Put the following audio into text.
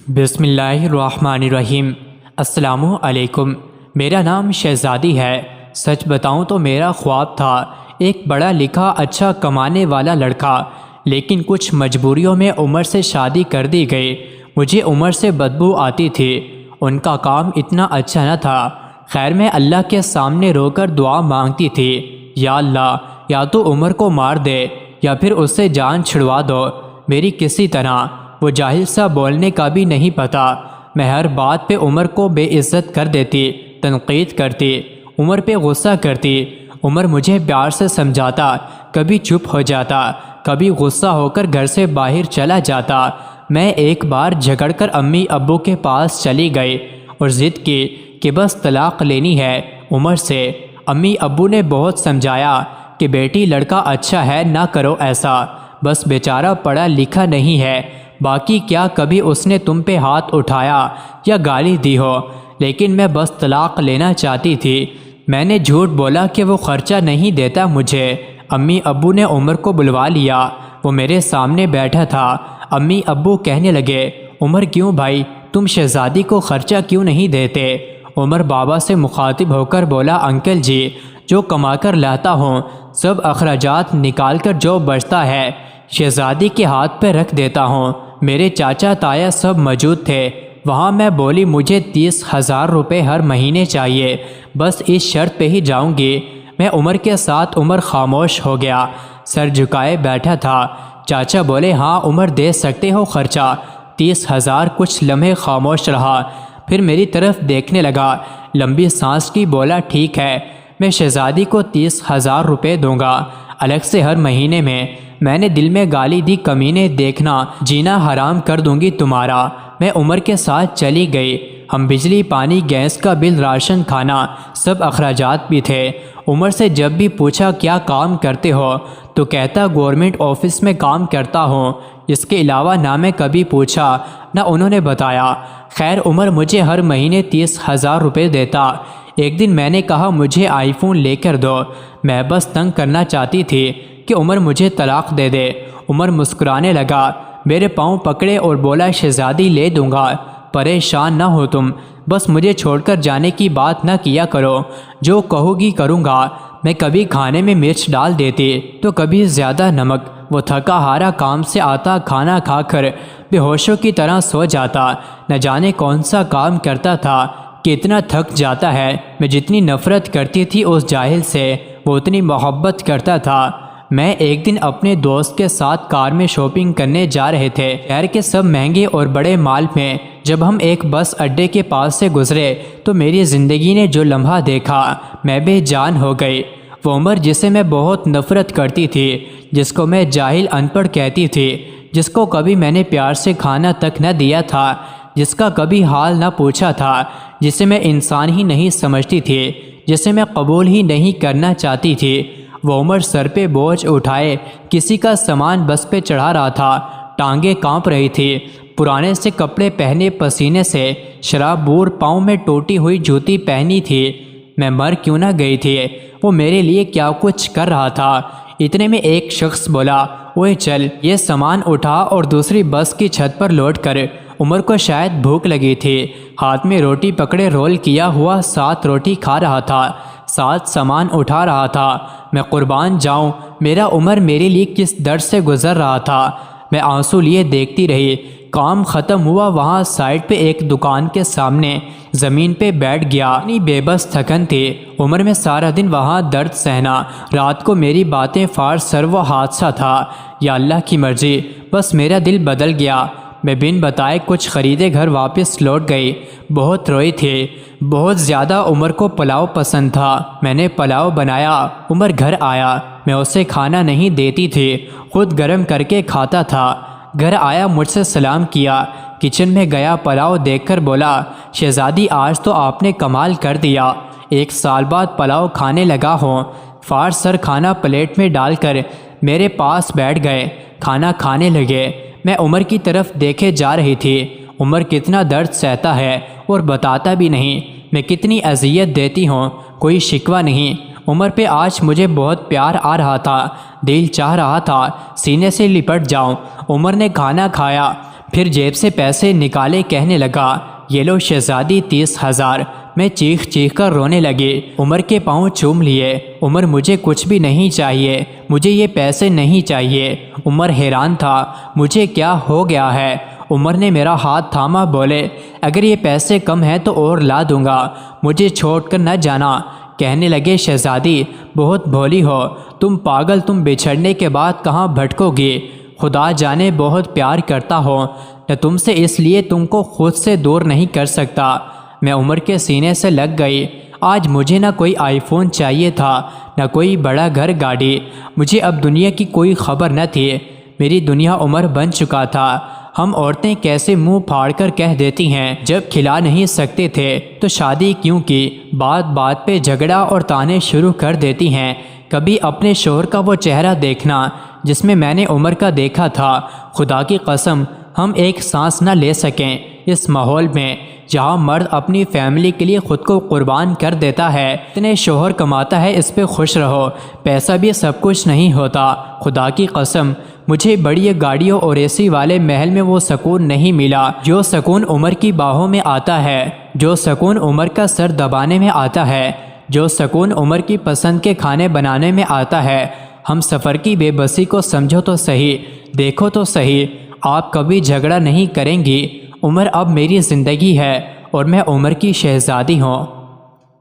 بسم اللہ الرحمن الرحیم۔ السلام علیکم۔ میرا نام شہزادی ہے۔ سچ بتاؤں تو میرا خواب تھا ایک پڑھا لکھا اچھا کمانے والا لڑکا، لیکن کچھ مجبوریوں میں عمر سے شادی کر دی گئی۔ مجھے عمر سے بدبو آتی تھی، ان کا کام اتنا اچھا نہ تھا۔ خیر میں اللہ کے سامنے رو کر دعا مانگتی تھی، یا اللہ، یا تو عمر کو مار دے یا پھر اس سے جان چھڑوا دو میری کسی طرح۔ وہ جاہل سا بولنے کا بھی نہیں پتہ۔ میں ہر بات پہ عمر کو بے عزت کر دیتی، تنقید کرتی، عمر پہ غصہ کرتی۔ عمر مجھے پیار سے سمجھاتا، کبھی چپ ہو جاتا، کبھی غصہ ہو کر گھر سے باہر چلا جاتا۔ میں ایک بار جھگڑ کر امی ابو کے پاس چلی گئی اور ضد کی کہ بس طلاق لینی ہے عمر سے۔ امی ابو نے بہت سمجھایا کہ بیٹی لڑکا اچھا ہے، نہ کرو ایسا، بس بیچارہ پڑھا لکھا نہیں ہے، باقی کیا کبھی اس نے تم پہ ہاتھ اٹھایا یا گالی دی ہو؟ لیکن میں بس طلاق لینا چاہتی تھی۔ میں نے جھوٹ بولا کہ وہ خرچہ نہیں دیتا مجھے۔ امی ابو نے عمر کو بلوا لیا، وہ میرے سامنے بیٹھا تھا۔ امی ابو کہنے لگے، عمر کیوں بھائی، تم شہزادی کو خرچہ کیوں نہیں دیتے؟ عمر بابا سے مخاطب ہو کر بولا، انکل جی، جو کما کر لاتا ہوں سب اخراجات نکال کر جو بچتا ہے شہزادی کے ہاتھ پہ رکھ دیتا ہوں۔ میرے چاچا تایا سب موجود تھے وہاں۔ میں بولی، مجھے 30,000 روپے ہر مہینے چاہیے، بس اس شرط پہ ہی جاؤں گی میں عمر کے ساتھ۔ عمر خاموش ہو گیا، سر جھکائے بیٹھا تھا۔ چاچا بولے، ہاں عمر، دے سکتے ہو خرچہ 30,000۔ کچھ لمحے خاموش رہا، پھر میری طرف دیکھنے لگا، لمبی سانس کی، بولا، ٹھیک ہے، میں شہزادی کو 30,000 روپے دوں گا الگ سے ہر مہینے میں۔ میں نے دل میں گالی دی، کمینے، دیکھنا جینا حرام کر دوں گی تمہارا۔ میں عمر کے ساتھ چلی گئی۔ ہم بجلی، پانی، گیس کا بل، راشن، کھانا، سب اخراجات بھی تھے۔ عمر سے جب بھی پوچھا کیا کام کرتے ہو تو کہتا گورنمنٹ آفس میں کام کرتا ہوں۔ اس کے علاوہ نہ میں کبھی پوچھا نہ انہوں نے بتایا۔ خیر عمر مجھے ہر مہینے 30,000 روپے دیتا۔ ایک دن میں نے کہا، مجھے آئی فون لے کر دو، میں بس تنگ کرنا چاہتی تھی کہ عمر مجھے طلاق دے دے۔ عمر مسکرانے لگا، میرے پاؤں پکڑے اور بولا، شہزادی لے دوں گا، پریشان نہ ہو تم، بس مجھے چھوڑ کر جانے کی بات نہ کیا کرو، جو کہو گی کروں گا۔ میں کبھی کھانے میں مرچ ڈال دیتی تو کبھی زیادہ نمک۔ وہ تھکا ہارا کام سے آتا، کھانا کھا کر بے ہوشوں کی طرح سو جاتا۔ نہ جانے کون سا کام کرتا تھا کہ اتنا تھک جاتا ہے۔ میں جتنی نفرت کرتی تھی اس جاہل سے، وہ اتنی محبت کرتا تھا۔ میں ایک دن اپنے دوست کے ساتھ کار میں شاپنگ کرنے جا رہے تھے، شہر کے سب مہنگے اور بڑے مال میں۔ جب ہم ایک بس اڈے کے پاس سے گزرے تو میری زندگی نے جو لمحہ دیکھا، میں بے جان ہو گئی۔ وہ عمر جسے میں بہت نفرت کرتی تھی، جس کو میں جاہل ان پڑھ کہتی تھی، جس کو کبھی میں نے پیار سے کھانا تک نہ دیا تھا، جس کا کبھی حال نہ پوچھا تھا، جسے میں انسان ہی نہیں سمجھتی تھی، جسے میں قبول ہی نہیں کرنا چاہتی تھی، وہ عمر سر پہ بوجھ اٹھائے کسی کا سامان بس پہ چڑھا رہا تھا۔ ٹانگیں کانپ رہی تھی، پرانے سے کپڑے پہنے پسینے سے شراب بور، پاؤں میں ٹوٹی ہوئی جوتی پہنی تھی۔ میں مر کیوں نہ گئی تھی، وہ میرے لیے کیا کچھ کر رہا تھا۔ اتنے میں ایک شخص بولا، اوئے چل، یہ سامان اٹھا اور دوسری بس کی چھت پر لوٹ کر۔ عمر کو شاید بھوک لگی تھی، ہاتھ میں روٹی پکڑے رول کیا ہوا 7 روٹی کھا رہا تھا، 7 سامان اٹھا رہا تھا۔ میں قربان جاؤں، میرا عمر میرے لیے کس درد سے گزر رہا تھا۔ میں آنسو لیے دیکھتی رہی۔ کام ختم ہوا، وہاں سائڈ پہ ایک دکان کے سامنے زمین پہ بیٹھ گیا۔ اتنی بے بس تھکن تھی عمر میں، سارا دن وہاں درد سہنا، رات کو میری باتیں فار سر وہ حادثہ تھا۔ یا اللہ کی مرضی، بس میرا دل بدل گیا۔ میں بن بتائے کچھ خریدے گھر واپس لوٹ گئی۔ بہت روئی تھی، بہت زیادہ۔ عمر کو پلاؤ پسند تھا، میں نے پلاؤ بنایا۔ عمر گھر آیا، میں اسے کھانا نہیں دیتی تھی، خود گرم کر کے کھاتا تھا۔ گھر آیا، مجھ سے سلام کیا، کچن میں گیا، پلاؤ دیکھ کر بولا، شہزادی آج تو آپ نے کمال کر دیا، 1 سال بعد پلاؤ کھانے لگا ہوں۔ فار سر کھانا پلیٹ میں ڈال کر میرے پاس بیٹھ گئے، کھانا کھانے لگے۔ میں عمر کی طرف دیکھے جا رہی تھی۔ عمر کتنا درد سہتا ہے اور بتاتا بھی نہیں، میں کتنی اذیت دیتی ہوں، کوئی شکوہ نہیں۔ عمر پہ آج مجھے بہت پیار آ رہا تھا، دل چاہ رہا تھا سینے سے لپٹ جاؤں۔ عمر نے کھانا کھایا، پھر جیب سے پیسے نکالے کہنے لگا، یہ لو شہزادی 30,000۔ میں چیخ چیخ کر رونے لگی۔ عمر کے پاؤں چوم لیے۔ عمر مجھے کچھ بھی نہیں چاہیے، مجھے یہ پیسے نہیں چاہیے۔ عمر حیران تھا، مجھے کیا ہو گیا ہے؟ عمر نے میرا ہاتھ تھاما، بولے، اگر یہ پیسے کم ہیں تو اور لا دوں گا، مجھے چھوڑ کر نہ جانا۔ کہنے لگے، شہزادی بہت بھولی ہو تم، پاگل، تم بچھڑنے کے بعد کہاں بھٹکو گی؟ خدا جانے بہت پیار کرتا ہو نہ تم سے، اس لیے تم کو خود سے دور نہیں کر سکتا۔ میں عمر کے سینے سے لگ گئی۔ آج مجھے نہ کوئی آئی فون چاہیے تھا، نہ کوئی بڑا گھر گاڑی، مجھے اب دنیا کی کوئی خبر نہ تھی۔ میری دنیا عمر بن چکا تھا۔ ہم عورتیں کیسے منہ پھاڑ کر کہہ دیتی ہیں، جب کھلا نہیں سکتے تھے تو شادی کیوں کی؟ بات بات پہ جھگڑا اور تانے شروع کر دیتی ہیں۔ کبھی اپنے شوہر کا وہ چہرہ دیکھنا جس میں میں نے عمر کا دیکھا تھا، خدا کی قسم ہم ایک سانس نہ لے سکیں اس ماحول میں جہاں مرد اپنی فیملی کے لیے خود کو قربان کر دیتا ہے۔ اتنے شوہر کماتا ہے، اس پہ خوش رہو، پیسہ بھی سب کچھ نہیں ہوتا۔ خدا کی قسم مجھے بڑی گاڑیوں اور اے سی والے محل میں وہ سکون نہیں ملا جو سکون عمر کی باہوں میں آتا ہے، جو سکون عمر کا سر دبانے میں آتا ہے، جو سکون عمر کی پسند کے کھانے بنانے میں آتا ہے۔ ہم سفر کی بے بسی کو سمجھو تو صحیح، دیکھو تو صحیح، آپ کبھی جھگڑا نہیں کریں گی۔ عمر اب میری زندگی ہے اور میں عمر کی شہزادی ہوں۔